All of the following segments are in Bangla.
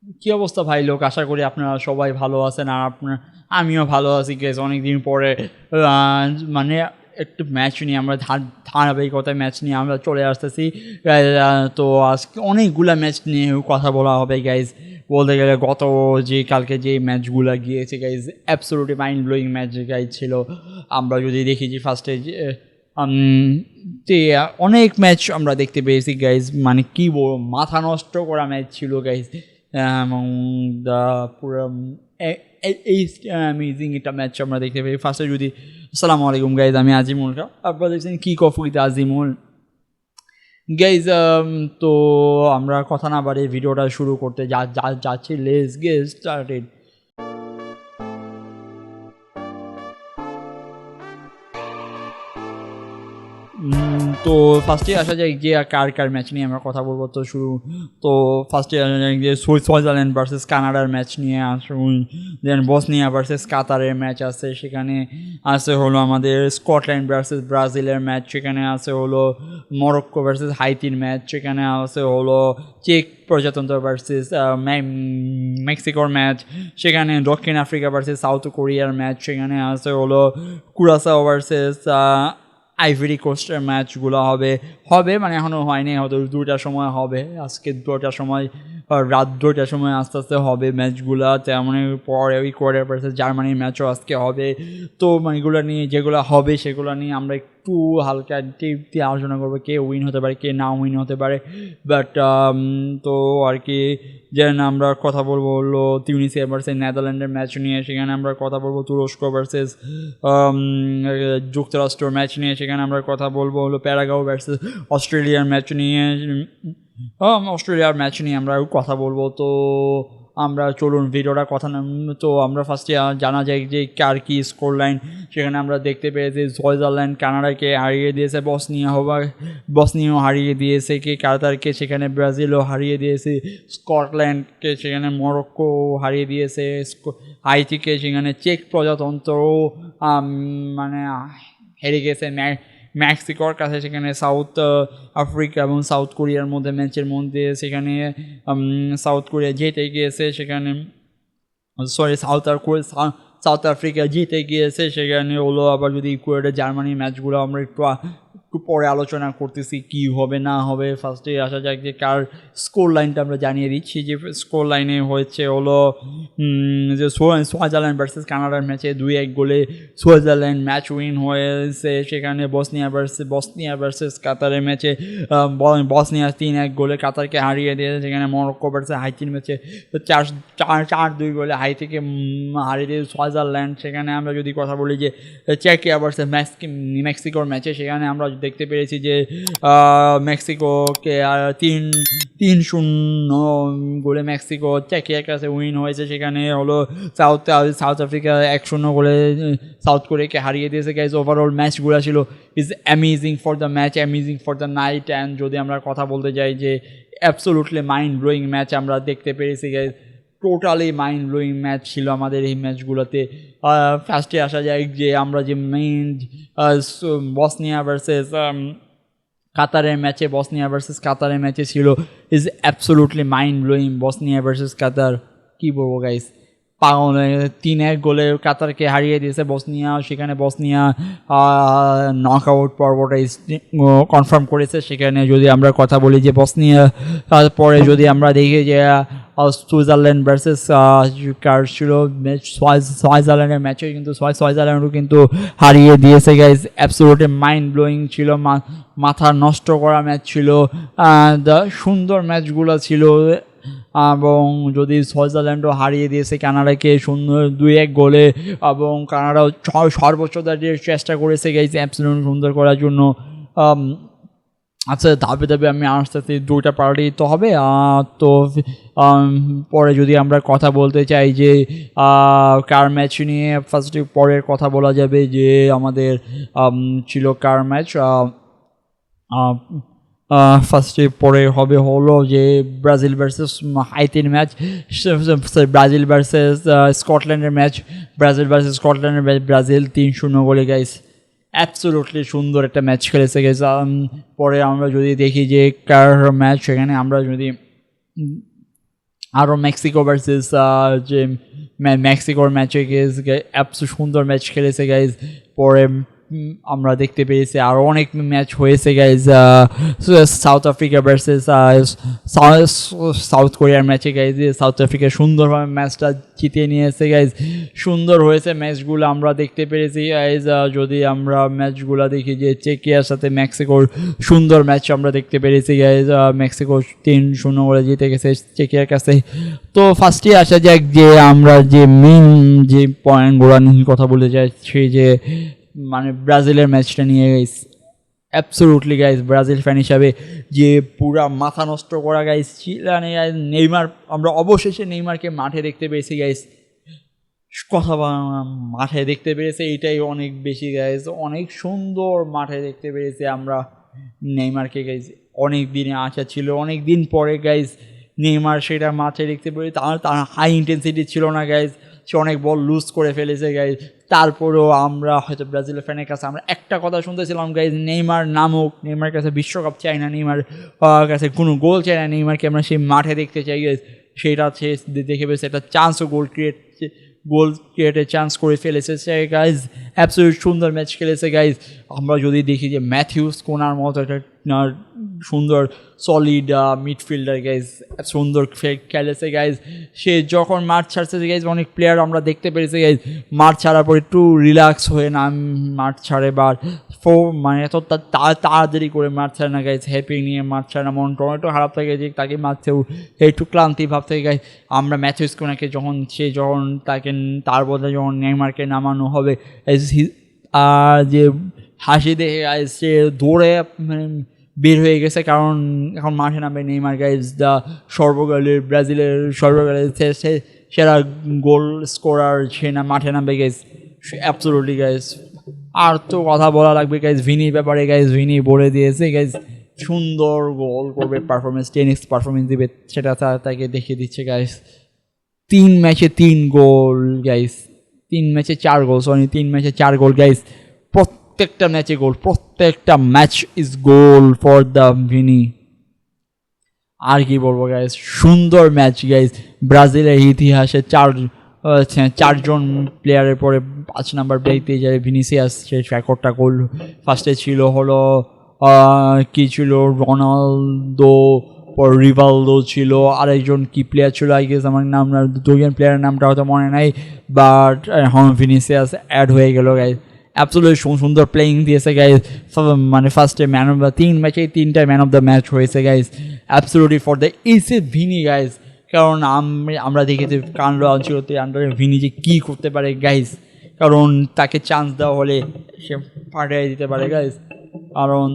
কি অবস্থা ভাই লোক? আশা করি আপনারা সবাই ভালো আছেন। আর আমিও ভালো আছি গাইস। অনেকদিন পরে মানে একটু ম্যাচ নিয়ে আমরা ধারাবাহিকতায় ম্যাচ নিয়ে আমরা চলে আসতেছি। তো আজকে অনেকগুলা ম্যাচ নিয়ে কথা বলা হবে গাইজ। বলতে গেলে গত যে কালকে যে ম্যাচগুলো গিয়েছে guys, absolutely mind blowing match guys ছিল। আমরা যদি দেখি যে ফার্স্টে তে অনেক ম্যাচ আমরা দেখতে পেয়েছি গাইজ, মানে কি বলবো, মাথা নষ্ট করা ম্যাচ ছিল গাইজ। এবং দ্য পুরো এই অ্যামেজিং একটা ম্যাচ আমরা দেখতে পাই। ফার্স্টে যদি আসসালামু আলাইকুম গাইজ, আমি আজিমুল। আপনারা দেখছেন kick off with Azimul guys. তো আমরা কথা না বাড়িয়ে ভিডিওটা শুরু করতে যাচ্ছি। Let's get started. তো ফার্স্টে আসা যায় যে কার কার ম্যাচ নিয়ে আমরা কথা বলবো। তো ফার্স্টে আসা যায় যে সুইজারল্যান্ড ভার্সেস কানাডার ম্যাচ নিয়ে আসুন। দেন বসনিয়া ভার্সেস কাতারের ম্যাচ আছে, সেখানে আছে হলো আমাদের স্কটল্যান্ড ভার্সেস ব্রাজিলের ম্যাচ, সেখানে আছে হলো মরক্কো ভার্সেস হাইতির ম্যাচ, সেখানে আছে হলো চেক প্রজাতন্ত্র ভার্সেস মেক্সিকোর ম্যাচ, সেখানে দক্ষিণ আফ্রিকা ভার্সেস সাউথ কোরিয়ার ম্যাচ, সেখানে আছে হলো কুরাসাও ভার্সেস আইভরি কোস্টের ম্যাচগুলো হবে মানে এখনও হয়নি, হয়তো 2টার সময় হবে। আজকে 2টার সময়, রাত 2টার সময় আস্তে আস্তে হবে ম্যাচগুলো। তেমনি পরে ইকুয়েডর ভার্সেস জার্মানির ম্যাচও আজকে হবে। তো এগুলো নিয়ে যেগুলো হবে সেগুলো নিয়ে আমরা একটু হালকা টিপ দিয়ে আলোচনা করবো, কে উইন হতে পারে কে না উইন হতে পারে। বাট তো আর কি, যেন আমরা কথা বলবো হলো তিউনিসিয়া ভার্সেস নেদারল্যান্ডের ম্যাচ নিয়ে, সেখানে আমরা কথা বলবো তুরস্ক ভার্সেস যুক্তরাষ্ট্র ম্যাচ নিয়ে, সেখানে আমরা কথা বলবো হলো প্যারাগাও ভার্সেস অস্ট্রেলিয়ার ম্যাচ নিয়ে, অস্ট্রেলিয়ার ম্যাচ নিয়ে আমরা কথা বলবো। তো আমরা চলুন ভিডিওটা কথা না। তো আমরা ফার্স্টে জানা যায় যে কার কি স্কোর লাইন। সেখানে আমরা দেখতে পেয়েছি সুইজারল্যান্ড কানাডাকে হারিয়ে দিয়েছে, বসনিয়াও হারিয়ে দিয়েছে কে কাতারকে, সেখানে ব্রাজিলও হারিয়ে দিয়েছে, স্কটল্যান্ডকে সেখানে মরক্কো হারিয়ে দিয়েছে, হাইতিকে সেখানে চেক প্রজাতন্ত্রও মানে হেরে গেছে মেক্সিকোর কাছে, সেখানে সাউথ আফ্রিকা এবং সাউথ কোরিয়ার মধ্যে ম্যাচের মধ্যে সেখানে সাউথ কোরিয়া জিতে গিয়েছে, সেখানে সাউথ আফ্রিকা জিতে গিয়েছে, সেখানে হলো। আবার যদি ইকুয়েডর জার্মানির ম্যাচগুলো আমরা একটু পরে আলোচনা করতেছি কি হবে না হবে। ফার্স্টে আসা যাক যে কার স্কোর লাইনটা আমরা জানিয়ে দিচ্ছি। যে স্কোর লাইনে হয়েছে হলো যে সুইজারল্যান্ড ভার্সেস কানাডার ম্যাচে 2-1 গোলে সুইজারল্যান্ড ম্যাচ উইন হয়েছে। সেখানে বসনিয়া ভার্সেস কাতারের ম্যাচে বসনিয়া 3-1 গোলে কাতারকে হারিয়ে দিয়েছে। সেখানে মরক্কো ভার্সেস হাইতির ম্যাচে 4-2 গোলে হাইতিকে হারিয়ে দিয়েছে সুইজারল্যান্ড। সেখানে আমরা যদি কথা বলি যে চেকিয়া ভার্সেস মেক্সিকোর ম্যাচে, সেখানে আমরা দেখতে পেরেছি যে মেক্সিকোকে 3-0 গোলে মেক্সিকো চেকিয়ার কাছে উইন হয়েছে। সেখানে হলো সাউথ আফ্রিকা 1-0 গোলে সাউথ কোরিয়াকে হারিয়ে দিয়েছে। গাইজ ওভারঅল ম্যাচগুলো ছিল is amazing for the match, amazing for the night. And যদি আমরা কথা বলতে যাই যে অ্যাবসোলুটলি মাইন্ড ব্লোয়িং ম্যাচ আমরা দেখতে পেরেছি guys. Totally mind blowing match ছিল আমাদের এই ম্যাচগুলোতে। ফার্স্টে আসা যায় যে আমরা যে মেইন বসনিয়া ভার্সেস কাতারের ম্যাচে ছিল is absolutely mind blowing. Bosnia versus Qatar কী বলবো গাইস, 3-1 গোলে কাতারকে হারিয়ে দিয়েছে বসনিয়া। সেখানে বসনিয়া নকআউট পর্বটা কনফার্ম করেছে। সেখানে যদি আমরা কথা বলি যে বসনিয়া পরে যদি আমরা দেখি যে সুইজারল্যান্ড ভার্সেস কার ছিল ম্যাচ, সুইজারল্যান্ডের ম্যাচে কিন্তু সুইজারল্যান্ডও কিন্তু হারিয়ে দিয়েছে গাইজ। অ্যাবসোলুটলি মাইন্ড ব্লোয়িং ছিল, মাথা নষ্ট করা ম্যাচ ছিল, সুন্দর ম্যাচগুলো ছিল। এবং যদি সুইজারল্যান্ডও হারিয়ে দিয়েছে কানাডাকে 2-1 গোলে, এবং কানাডাও সর্বোচ্চ চেষ্টা করেছে গাইজ অ্যাবসোলুটলি সুন্দর করার জন্য। আচ্ছা, ধাপে আমি আসতে 2টা পার্টি তো হবে। তো পরে যদি আমরা কথা বলতে চাই যে কার ম্যাচ নিয়ে, ফার্স্টে পরের কথা বলা যাবে যে আমাদের ছিল কার ম্যাচ। ফার্স্টে পরে হবে হলো যে ব্রাজিল ভার্সেস হাইতির ম্যাচ, ব্রাজিল ভার্সেস স্কটল্যান্ডের ম্যাচ, ব্রাজিল 3-0 গোলে গাইস। অ্যাবসোলুটলি সুন্দর একটা ম্যাচ খেলেছে গাইস। পরে আমরা যদি দেখি যে কার ম্যাচ, সেখানে আমরা যদি আরও মেক্সিকো ভার্সেস যে মেক্সিকোর ম্যাচে গেস এত সুন্দর ম্যাচ খেলেছে গাইজ। পরে আমরা দেখতে পেয়েছি আরও অনেক ম্যাচ হয়েছে guys. South Africa versus south কোরিয়ার ম্যাচে গাইজ সাউথ আফ্রিকা সুন্দরভাবে ম্যাচটা জিতিয়ে নিয়েছে গাইজ। সুন্দর হয়েছে ম্যাচগুলো আমরা দেখতে পেরেছি গাইজ। যদি আমরা ম্যাচগুলো দেখি যে চেকিয়ার সাথে মেক্সিকোর সুন্দর ম্যাচ আমরা দেখতে পেরেছি গাইজ। মেক্সিকো 3-0 করে জিতে গেছে চেকিয়ার কাছে। তো ফার্স্টে আসা যাক যে আমরা যে মেইন যে পয়েন্টগুলো নিয়ে কথা বলতে চাইছি যে মানে ব্রাজিলের ম্যাচটা নিয়ে guys. Absolutely guys Brazil fan হিসাবে যে পুরা মাথা নষ্ট করা গাইস চিলানে নেইমার, আমরা অবশেষে নেইমারকে মাঠে দেখতে পেয়েছি গাইস। কথা মাঠে দেখতে পেরেছি এইটাই অনেক বেশি গাইস। অনেক সুন্দর মাঠে দেখতে পেরেছি আমরা নেইমারকে গাইস। অনেক দিনে আশা ছিল, অনেক দিন পরে গাইস নেইমার সেটা মাঠে দেখতে পেরেছি। তার হাই ইন্টেন্সিটি ছিল না গাইস, সে অনেক বল লুজ করে ফেলেছে গাইজ। তারপরেও আমরা হয়তো ব্রাজিলের ফ্যানের কাছে আমরা একটা কথা শুনতেছিলাম গাইজ, নেইমার নামুক, নেইমার কাছে বিশ্বকাপ চাই না, নেইমার কাছে কোনো গোল চাই না, নেইমারকে আমরা সেই মাঠে দেখতে চাই গাইজ। সেটা সে দেখে পেয়েছে একটা চান্সও গোল ক্রিয়েটের চান্স করে ফেলেছে সে গাইজ। অ্যাবসলিউট সুন্দর ম্যাচ খেলেছে গাইজ। আমরা যদি দেখি যে ম্যাথিউস কোনার মতো একটা সুন্দর সলিড মিডফিল্ডার গাইজ, সুন্দর খেলেছে গাইজ। সে যখন মাঠ ছাড়ছে গাইজ অনেক প্লেয়ার আমরা দেখতে পেরেছি গাইজ মাঠ ছাড়ার পর একটু রিল্যাক্স হয়ে না মাঠ ছাড়ে বা মানে এত তাড়াতাড়ি করে মাঠ ছাড়ে না গাইজ, হ্যাপি নিয়ে মাঠ ছাড়ে না, মন টমেটো খারাপ থাকে যে তাকে মাঠেও একটু ক্লান্তি ভাব থেকে গাইজ। আমরা ম্যাথিউস কোনাকে যখন তাকে তার বদলে যখন নেইমারকে নামানো হবে যে হাসি দেখে গাইজ সে দৌড়ে মানে বের হয়ে গেছে, কারণ এখন মাঠে নামবে নেইমার গাইজ, দ্য সর্বকালের ব্রাজিলের সর্বকালের সেরা গোল স্কোরার সে না মাঠে নামবে গাইজ। Absolutely guys. আর তো কথা বলা লাগবে গাইজ ভিনির ব্যাপারে গাইজ। ভিনি বলে দিয়েছে গাইজ সুন্দর গোল করবে, পারফরমেন্স 10x পারফরমেন্স দিবে, সেটা তাকে দেখিয়ে দিচ্ছে গাইজ। 3 ম্যাচে 3 গোল গাইজ, 3 ম্যাচে 4 গোল, 3 ম্যাচে 4 গোল গাইজ। প্রত্যেকটা ম্যাচে গোল, প্রত্যেকটা match is goal for the Vini. আর কি বলবো গাইজ, সুন্দর ম্যাচ গাইজ। ব্রাজিলের ইতিহাসে 4জন প্লেয়ারের পরে 5 নাম্বার পেয়ে যায় ভিনিসিয়াস, সেই রেকর্ডটা গোল। ফার্স্টে ছিল হলো কি ছিল রোনালদো, পর রিভালদো ছিল, আরেকজন কি প্লেয়ার ছিল আই গেস আমার নাম, দুজন প্লেয়ারের নামটা হয়তো মনে নাই, বাট এখন ভিনিসিয়াস অ্যাড হয়ে গেল গাইজ। অ্যাবসলিউটলি সুন্দর প্লেয়িং দিয়েছে গাইজ। মানে ফার্স্টে ম্যান অফ দ্য 3 ম্যাচে 3টা ম্যান অফ দ্য ম্যাচ হয়েছে গাইজ। অ্যাবসলিউটলি ফর দ্য এসে ভিনি গাইজ, কারণ আমরা দেখেছি কার্লো আনচেলত্তির আন্ডারে ভিনি যে কী করতে পারে গাইজ, কারণ তাকে চান্স দেওয়া হলে সে ফাটিয়ে দিতে পারে গাইজ। কারণ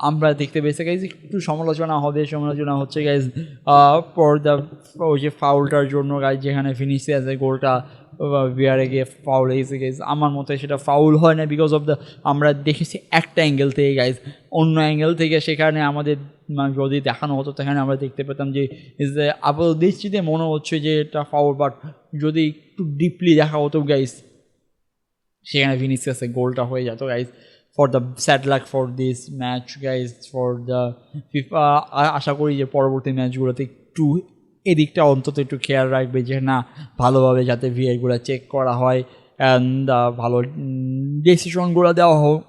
আমরা দেখতে পেয়েছি গাইজ একটু সমালোচনা হচ্ছে গাইজ ফর দ্য ওই যে ফাউলটার জন্য গাইজ, যেখানে ভিনিসিয়াসের গোলটা বিয়ারে গিয়ে ফাউল হয়েছে গাইজ। আমার মতে সেটা ফাউল হয় না, বিকজ অফ দ্য আমরা দেখেছি একটা অ্যাঙ্গেল থেকে গাইজ, অন্য অ্যাঙ্গেল থেকে সেখানে আমাদের যদি দেখানো হতো সেখানে আমরা দেখতে পেতাম যে আপাতত দৃষ্টিতে মনে হচ্ছে যে এটা ফাউল, বাট যদি একটু ডিপলি দেখা হতো গাইজ সেখানে ভিনিসিয়াসের গোলটা হয়ে যেত guys. For the sad luck for this match guys, for the FIFA. আশা করি যে পরবর্তী ম্যাচগুলোতে একটু এদিকটা অন্তত একটু খেয়াল রাখবে যে না ভালোভাবে যাতে ভিআরগুলো চেক করা হয় অ্যান্ড ভালো ডিসিশনগুলো দেওয়া হোক।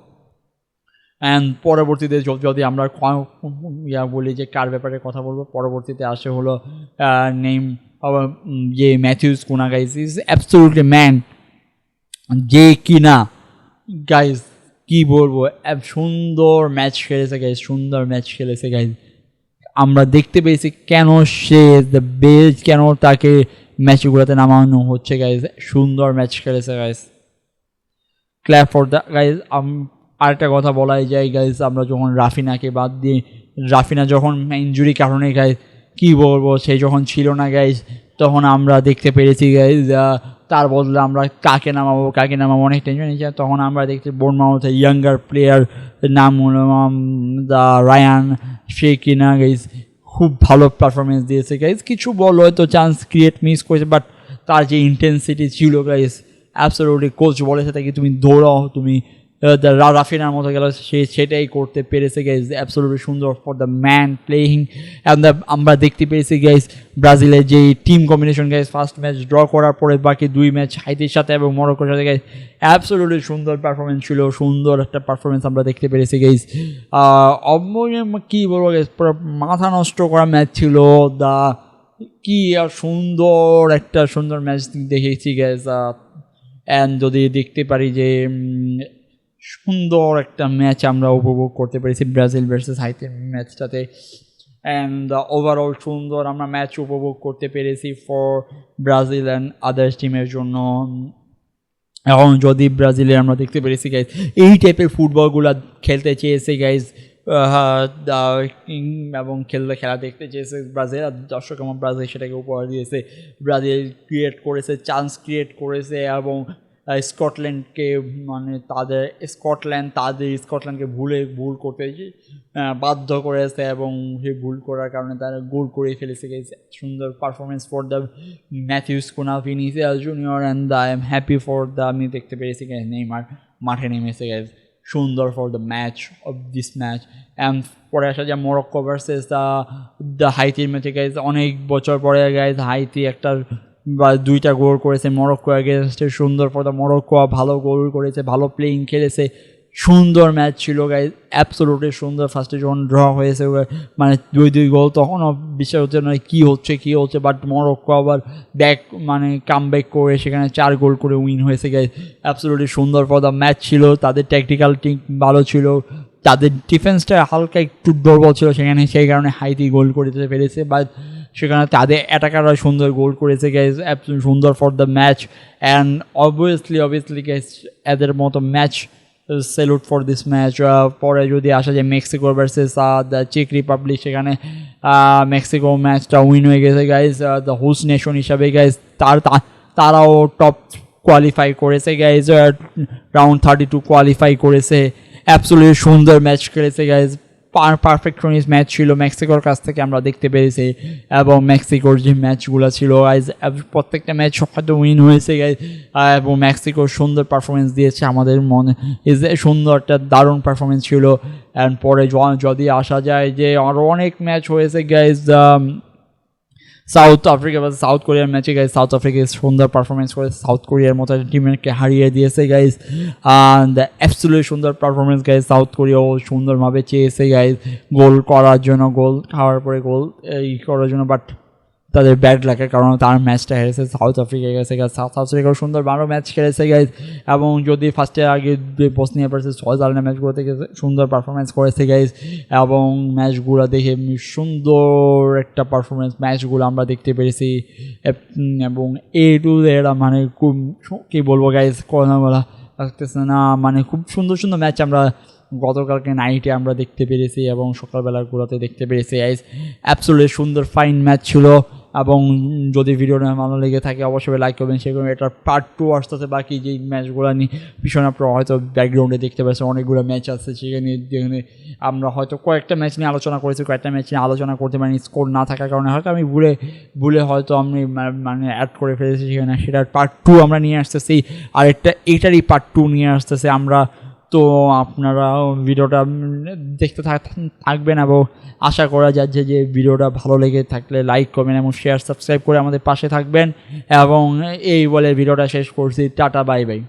অ্যান্ড পরবর্তীতে যদি আমরা বলি যে কার ব্যাপারে কথা বলবো, পরবর্তীতে আসে হলো নেম যে Matheus Cunha guys is absolutely man, যে কিনা গাইজ কী বলবো সুন্দর ম্যাচ খেলেছে গাইজ, সুন্দর ম্যাচ খেলেছে গাইজ। আমরা দেখতে পেয়েছি কেন সে দ্য বেস্ট, কেন তাকে ম্যাচগুলোতে নামানো হচ্ছে গাইজ। সুন্দর ম্যাচ খেলেছে guys, clap for the guys. আরেকটা কথা বলাই যায় গাইজ, আমরা যখন রাফিনাকে বাদ দিই, রাফিনা যখন ইনজুরি কারণে গাইজ কী বলবো সে যখন ছিল না গাইজ, তখন আমরা দেখতে পেরেছি গাইজ তার বদলে আমরা কাকে নামাবো অনেক টেনশন নিয়েছে। তখন আমরা দেখছি বোর্নমাউথের ইয়াঙ্গার প্লেয়ার নাম হলো দ্য রায়ান, সে কিনা গাইজ খুব ভালো পারফরমেন্স দিয়েছে গাইজ। কিছু বল হয়তো চান্স ক্রিয়েট মিস করেছে, বাট তার যে ইন্টেন্সিটি ছিল গাইজ অ্যাবসলিউটলি, কোচ বলেছে তাকে তুমি দৌড়াও, তুমি রাফিনার মতো গেল, সে সেটাই করতে পেরেছে গাইজ, অ্যাবসলিউটলি সুন্দর for the man playing. And আমরা দেখতে পেয়েছি গাইজ ব্রাজিলের যে team combination guys, first match draw করার পরে বাকি 2 ম্যাচ হাইতির সাথে এবং মরক্কোর সাথে গাইজ অ্যাবসলিউটলি সুন্দর পারফরমেন্স ছিল, সুন্দর একটা পারফরমেন্স আমরা দেখতে পেরেছি গাইজ। কী বলবো গাইজ, পুরো মাথা নষ্ট করা ম্যাচ ছিল। কি আর সুন্দর ম্যাচ দেখেছি গাইজ। অ্যান্ড যদি দেখতে পারি যে সুন্দর একটা ম্যাচ আমরা উপভোগ করতে পেরেছি ব্রাজিল ভার্সেস হাইতির ম্যাচটাতে। অ্যান্ড ওভারঅল সুন্দর আমরা ম্যাচ উপভোগ করতে পেরেছি ফর ব্রাজিল অ্যান্ড আদার্স টিমের জন্য। এখন যদি ব্রাজিলে আমরা দেখতে পেরেছি গাইজ এই টাইপের ফুটবলগুলো খেলতে চেয়েছে গাইজ, এবং খেলা দেখতে চেয়েছে ব্রাজিল, আর দর্শক আমার ব্রাজিল সেটাকে উপহার দিয়েছে। ব্রাজিল ক্রিয়েট করেছে, চান্স ক্রিয়েট করেছে এবং স্কটল্যান্ডকে স্কটল্যান্ডকে ভুল করতে বাধ্য করেছে এবং সেই ভুল করার কারণে তারা গোল করে ফেলেছে। সুন্দর performance for the Matheus Cunha, Vinicius junior and I am happy for the, আমি দেখতে পেরেছি নেইমার মাঠে নেমেছে গাইজ, সুন্দর for the match of this match. And পরে আসা যায় মরক্কো ভার্সেস দ্য হাইতির ম্যাচে গাইজ, অনেক বছর পরে গাইজ হাইতি একটা বা 2টা গোল করেছে মরক্কো এগেনস্টে, সুন্দর ফর দ্য মরক্কো, ভালো গোল করেছে, ভালো প্লেয়িং খেলেছে, সুন্দর ম্যাচ ছিল গাইজ, অ্যাবসলিউটলি সুন্দর। ফার্স্টে যখন ড্র হয়েছে মানে 2 গোল, তখনও বিশ্বাস হচ্ছে না কী হচ্ছে, বাট মরক্কো আবার কাম ব্যাক করে সেখানে 4 গোল করে উইন হয়েছে গাইজ, অ্যাবসলিউটলি সুন্দর ফর দ্য ম্যাচ ছিল। তাদের ট্যাকটিক্যাল টিম ভালো ছিল, তাদের ডিফেন্সটা হালকা একটু দুর্বল ছিল সেখানে, সেই কারণে হাইতি গোল করতে পেরেছে, বাট সেখানে তাদের অ্যাটাকাররা সুন্দর গোল করেছে গাইজ, সুন্দর for the match. And obviously guys এদের মতো match salute for this match. পরে যদি আসা যায় মেক্সিকো ভার্সেস দ্য চেক রিপাবলিক, সেখানে মেক্সিকো ম্যাচটা উইন হয়ে গেছে গাইজ, দ্য হোস্ট নেশন হিসাবে গাইজ তারাও টপ কোয়ালিফাই করেছে গাইজ, রাউন্ড 32 কোয়ালিফাই করেছে। অ্যাবসলিউটলি সুন্দর ম্যাচ খেলেছে গাইজ, পারফেকশনিস্ট ম্যাচ ছিল মেক্সিকোর কাছ থেকে আমরা দেখতে পেরেছি, এবং মেক্সিকোর যে ম্যাচগুলো ছিল গাইজ প্রত্যেকটা ম্যাচ হয়তো উইন হয়েছে গাইজ, এবং মেক্সিকোর সুন্দর পারফরমেন্স দিয়েছে, আমাদের মনে সুন্দর একটা দারুণ পারফরমেন্স ছিল। অ্যান্ড পরে যদি আসা যায় যে আরও অনেক ম্যাচ হয়েছে গাইজ, সাউথ আফ্রিকা বা সাউথ কোরিয়ার ম্যাচে গাইজ সাউথ আফ্রিকা সুন্দর পারফরমেন্স করে সাউথ কোরিয়ার মতো টিমকে হারিয়ে দিয়েছে গাইজ, অ্যাবসলিউটলি সুন্দর পারফরমেন্স গাইজ। সাউথ কোরিয়াও সুন্দরভাবে চেয়েছে গাইজ গোল করার জন্য, গোল খাওয়ার পরে গোল করার জন্য, বাট তাদের ব্যাড লাকের কারণে তার ম্যাচটা হেরেছে সাউথ আফ্রিকা গেছে গাইজ। সাউথ আফ্রিকাও সুন্দর ভালো ম্যাচ খেলেছে গাইজ, এবং যদি ফার্স্টে আগে বসনিয়া ভার্সেস সুইজারল্যান্ড ম্যাচগুলো থেকে সুন্দর পারফরমেন্স করেছে গাইজ, এবং ম্যাচগুলো দেখে সুন্দর একটা পারফরমেন্স ম্যাচগুলো আমরা দেখতে পেরেছি। এবং এরা খুব কী বলবো গাইজ, কথা বলা লাগতেছে না, খুব সুন্দর ম্যাচ আমরা গতকালকে নাইটে আমরা দেখতে পেরেছি এবং সকালবেলাগুলোতে দেখতে পেরেছি গাইজ, অ্যাবসলিউটলি সুন্দর ফাইন ম্যাচ ছিল। এবং যদি ভিডিওটা ভালো লেগে থাকে অবশ্যই লাইক করবেন, সেগুলো এটার পার্ট 2 আসতে বাকি যেই ম্যাচগুলো নিয়ে পিছনে আপনারা হয়তো ব্যাকগ্রাউন্ডে দেখতে পাচ্ছেন অনেকগুলো ম্যাচ আছে, যেখানে আমরা হয়তো কয়েকটা ম্যাচ নিয়ে আলোচনা করেছি, কয়েকটা ম্যাচ নিয়ে আলোচনা করতে পারিনি স্কোর না থাকার কারণে, হয়তো আমি ভুলে হয়তো আমি অ্যাড করে ফেলেছি সেখানে, সেটার পার্ট 2 আমরা নিয়ে আসতেছি, আর এইটারই পার্ট 2 নিয়ে আসতেছে আমরা। তো আপনারা ভিডিওটা দেখতে থাকবেন এবং আশা করা যাচ্ছে যে ভিডিওটা ভালো লেগে থাকলে লাইক করবেন এবং শেয়ার সাবস্ক্রাইব করে আমাদের পাশে থাকবেন, এবং এই বলে ভিডিওটা শেষ করছি। Tata, bye bye.